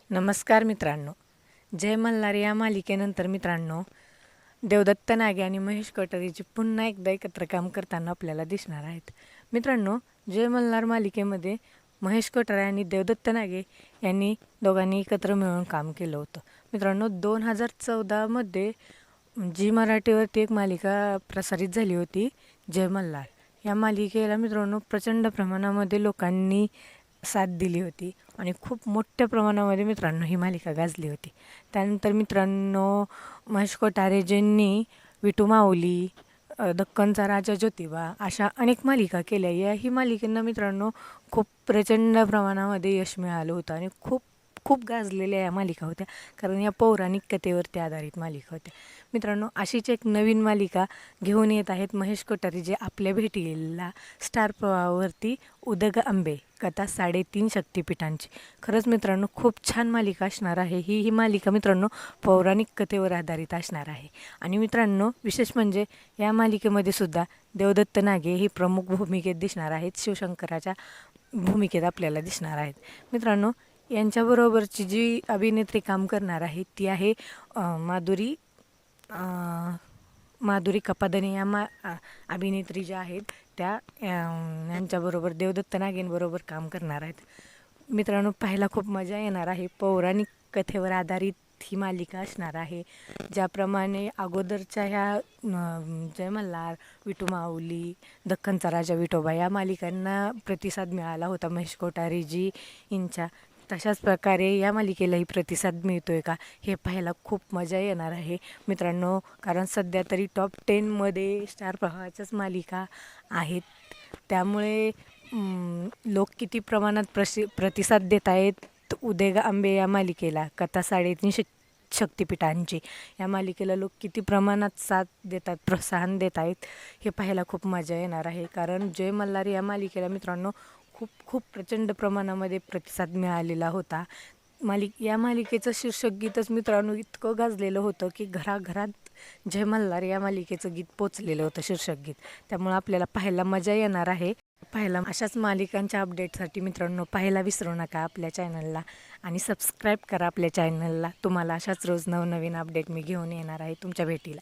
नमस्कार मित्रांनो, जय मल्हार या मालिकेनंतर मित्रांनो देवदत्त नागे आणि महेश कोठारेची पुन्हा एकदा एकत्र काम करताना आपल्याला दिसणार आहेत. मित्रांनो, जय मल्हार मालिकेमध्ये महेश कोठारे आणि देवदत्त नागे यांनी दोघांनी एकत्र मिळून काम केलं होतं. मित्रांनो, 2014मध्ये जी मराठीवरती एक मालिका प्रसारित झाली होती, जय मल्हार. या मालिकेला मित्रांनो प्रचंड प्रमाणामध्ये लोकांनी साथ दिली होती आणि खूप मोठ्या प्रमाणामध्ये मित्रांनो ही मालिका गाजली होती. त्यानंतर मित्रांनो महेश कोठारेजींनी विठू माऊली, दक्कनचा राजा ज्योतिबा अशा अनेक मालिका केल्या. याही मालिकेंना मित्रांनो खूप प्रचंड प्रमाणामध्ये यश मिळालं होतं आणि खूप खूप गाजलेल्या या मालिका होत्या, कारण या पौराणिक कथेवरती आधारित मालिका होत्या. मित्रांनो, अशीच एक नवीन मालिका घेऊन येत आहेत महेश कोठारे, जे आपल्या भेटीला स्टार प्रवाहावरती उदग आंबे कथा 3.5 शक्तिपीठांची. खरंच मित्रांनो खूप छान मालिका असणार आहे. ही मालिका मित्रांनो पौराणिक कथेवर आधारित असणार आहे. आणि मित्रांनो विशेष म्हणजे या मालिकेमध्ये सुद्धा देवदत्त नागे ही प्रमुख भूमिकेत दिसणार आहेत. शिवशंकराच्या भूमिकेत आपल्याला दिसणार आहेत. मित्रांनो, यांच्याबरोबरची जी अभिनेत्री काम करणार आहे ती आहे माधुरी कपादने. या अभिनेत्री ज्या आहेत त्या यांच्याबरोबर देवदत्त नागेंबरोबर काम करणार आहेत. मित्रांनो, पाहायला खूप मजा येणार आहे. पौराणिक कथेवर आधारित ही मालिका असणार आहे. ज्याप्रमाणे अगोदरच्या ह्या जय मल्हार, विठू माऊली, दक्खनचा राजा विठोबा या मालिकांना प्रतिसाद मिळाला होता महेश कोठारेजी यांच्या, तशाच प्रकारे या मालिकेलाही प्रतिसाद मिळतोय का हे पाहायला खूप मजा येणार आहे मित्रांनो. कारण सध्या तरी टॉप 10मध्ये स्टार प्रवाहाच्याच मालिका आहेत. त्यामुळे लोक किती प्रमाणात प्रतिसाद देत आहेत उदग आंबे या मालिकेला, कथा 3.5 शक्तिपीठांची या मालिकेला लोक किती प्रमाणात साथ देतात, प्रोत्साहन देत आहेत हे पाहायला खूप मजा येणार आहे. कारण जय मल्हार या मालिकेला मित्रांनो खूप खूप प्रचंड प्रमाणामध्ये प्रतिसाद मिळालेला होता. या मालिकेचं शीर्षक गीतच मित्रांनो इतकं गाजलेलं होतं की घराघरात जय मल्हार या मालिकेचं गीत पोचलेलं होतं, शीर्षक गीत. त्यामुळे आपल्याला पाहायला मजा येणार आहे. अशाच मालिकांच्या अपडेटसाठी मित्रांनो पाहायला विसरू नका आपल्या चॅनलला आणि सबस्क्राईब करा आपल्या चॅनलला. तुम्हाला अशाच रोज नवनवीन अपडेट मी घेऊन येणार आहे तुमच्या भेटीला.